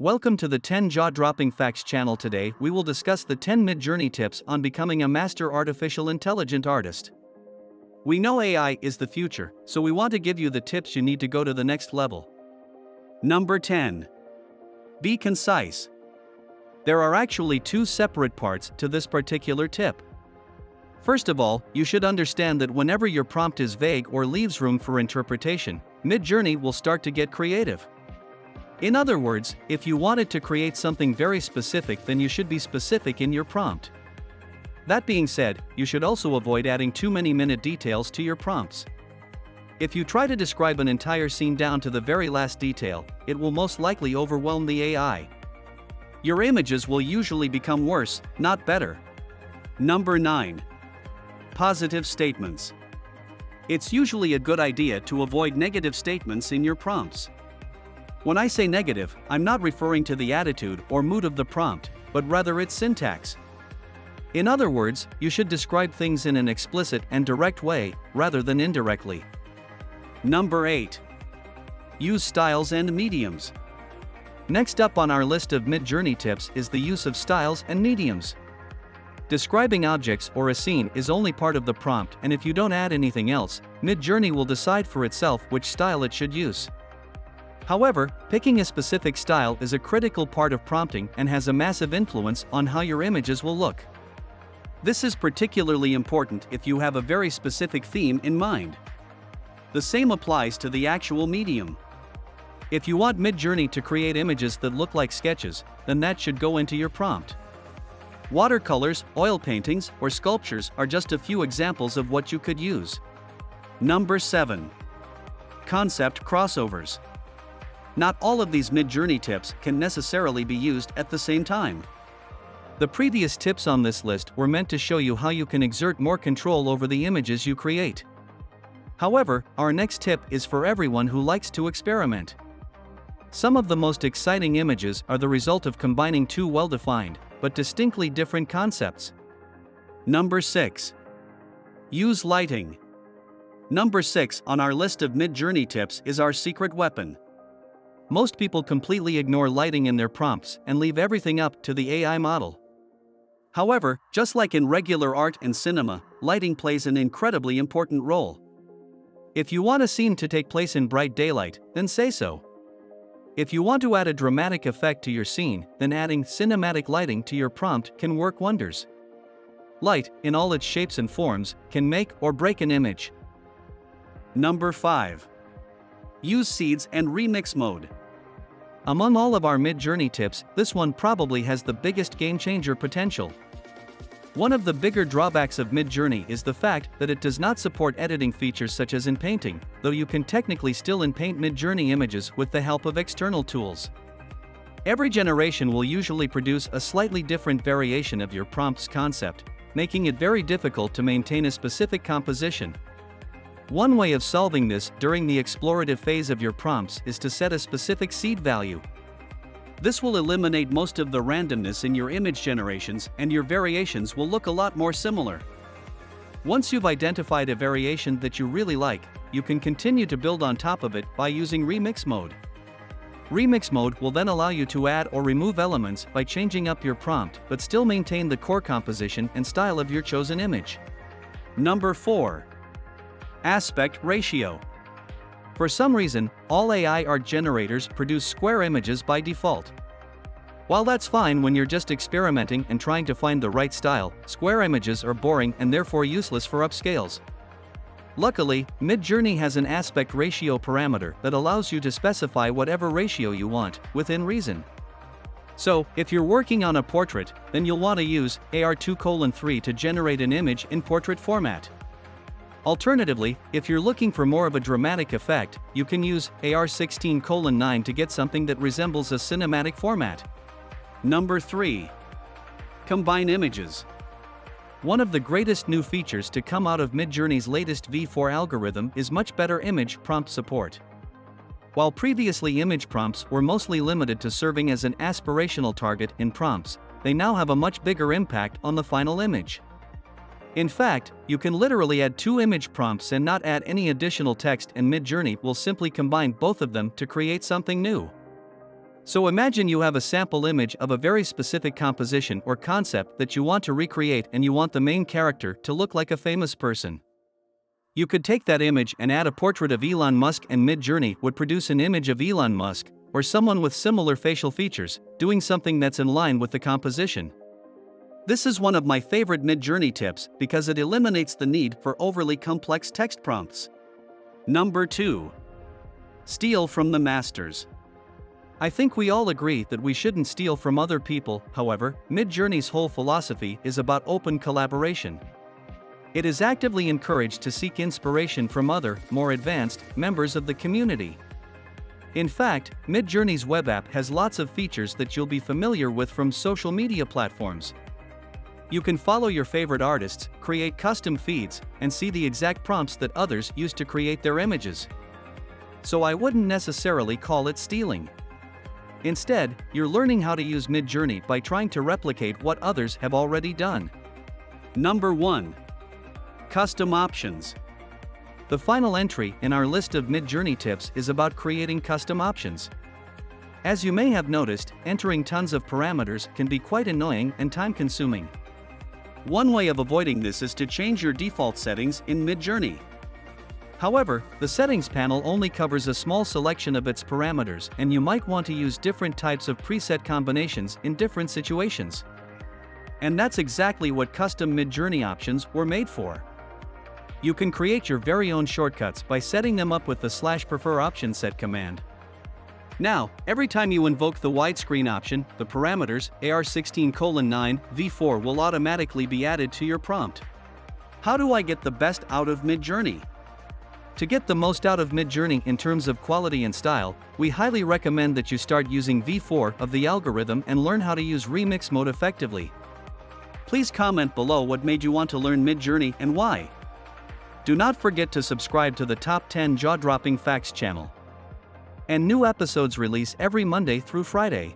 Welcome to the 10 Jaw-Dropping Facts channel. Today, we will discuss the 10 Midjourney tips on becoming a master artificial intelligent artist. We know AI is the future, so we want to give you the tips you need to go to the next level. Number 10. Be concise. There are actually two separate parts to this particular tip. First of all, you should understand that whenever your prompt is vague or leaves room for interpretation, Midjourney will start to get creative. In other words, if you wanted to create something very specific, then you should be specific in your prompt. That being said, you should also avoid adding too many minute details to your prompts. If you try to describe an entire scene down to the very last detail, it will most likely overwhelm the AI. Your images will usually become worse, not better. Number 9. Positive statements. It's usually a good idea to avoid negative statements in your prompts. When I say negative, I'm not referring to the attitude or mood of the prompt, but rather its syntax. In other words, you should describe things in an explicit and direct way, rather than indirectly. Number 8. Use styles and mediums. Next up on our list of Midjourney tips is the use of styles and mediums. Describing objects or a scene is only part of the prompt, and if you don't add anything else, Midjourney will decide for itself which style it should use. However, picking a specific style is a critical part of prompting and has a massive influence on how your images will look. This is particularly important if you have a very specific theme in mind. The same applies to the actual medium. If you want Midjourney to create images that look like sketches, then that should go into your prompt. Watercolors, oil paintings, or sculptures are just a few examples of what you could use. Number 7. Concept crossovers. Not all of these Midjourney tips can necessarily be used at the same time. The previous tips on this list were meant to show you how you can exert more control over the images you create. However, our next tip is for everyone who likes to experiment. Some of the most exciting images are the result of combining two well-defined, but distinctly different concepts. Number 6. Use lighting. Number 6 on our list of Midjourney tips is our secret weapon. Most people completely ignore lighting in their prompts and leave everything up to the AI model. However, just like in regular art and cinema, lighting plays an incredibly important role. If you want a scene to take place in bright daylight, then say so. If you want to add a dramatic effect to your scene, then adding cinematic lighting to your prompt can work wonders. Light, in all its shapes and forms, can make or break an image. Number 5. Use seeds and remix mode. Among all of our Midjourney tips, this one probably has the biggest game-changer potential. One of the bigger drawbacks of Midjourney is the fact that it does not support editing features such as in painting, though you can technically still in-paint Midjourney images with the help of external tools. Every generation will usually produce a slightly different variation of your prompt's concept, making it very difficult to maintain a specific composition. One way of solving this during the explorative phase of your prompts is to set a specific seed value. This will eliminate most of the randomness in your image generations, and your variations will look a lot more similar. Once you've identified a variation that you really like, you can continue to build on top of it by using remix mode. Remix mode will then allow you to add or remove elements by changing up your prompt, but still maintain the core composition and style of your chosen image. Number 4. Aspect ratio. For some reason, all AI art generators produce square images by default. While that's fine when you're just experimenting and trying to find the right style, square images are boring and therefore useless for upscales. Luckily, Midjourney has an aspect ratio parameter that allows you to specify whatever ratio you want, within reason. So, if you're working on a portrait, then you'll want to use AR2:3 to generate an image in portrait format. Alternatively, if you're looking for more of a dramatic effect, you can use AR16:9 to get something that resembles a cinematic format. Number 3. Combine images. One of the greatest new features to come out of Midjourney's latest V4 algorithm is much better image prompt support. While previously image prompts were mostly limited to serving as an aspirational target in prompts, they now have a much bigger impact on the final image. In fact, you can literally add two image prompts and not add any additional text, and Midjourney will simply combine both of them to create something new. So imagine you have a sample image of a very specific composition or concept that you want to recreate and you want the main character to look like a famous person. You could take that image and add a portrait of Elon Musk, and Midjourney would produce an image of Elon Musk, or someone with similar facial features, doing something that's in line with the composition. This is one of my favorite Midjourney tips because it eliminates the need for overly complex text prompts. Number 2. Steal from the masters. I think we all agree that we shouldn't steal from other people. However, Midjourney's whole philosophy is about open collaboration. It is actively encouraged to seek inspiration from other, more advanced, members of the community. In fact, Midjourney's web app has lots of features that you'll be familiar with from social media platforms. You can follow your favorite artists, create custom feeds, and see the exact prompts that others use to create their images. So I wouldn't necessarily call it stealing. Instead, you're learning how to use Midjourney by trying to replicate what others have already done. Number 1. Custom options. The final entry in our list of Midjourney tips is about creating custom options. As you may have noticed, entering tons of parameters can be quite annoying and time-consuming. One way of avoiding this is to change your default settings in Midjourney. However, the settings panel only covers a small selection of its parameters, and you might want to use different types of preset combinations in different situations. And that's exactly what custom Midjourney options were made for. You can create your very own shortcuts by setting them up with the /prefer option set command. Now, every time you invoke the widescreen option, the parameters AR16:9 v4 will automatically be added to your prompt. How do I get the best out of Midjourney? To get the most out of Midjourney in terms of quality and style, we highly recommend that you start using v4 of the algorithm and learn how to use remix mode effectively. Please comment below what made you want to learn Midjourney and why. Do not forget to subscribe to the Top 10 Jaw-Dropping Facts channel. And new episodes release every Monday through Friday.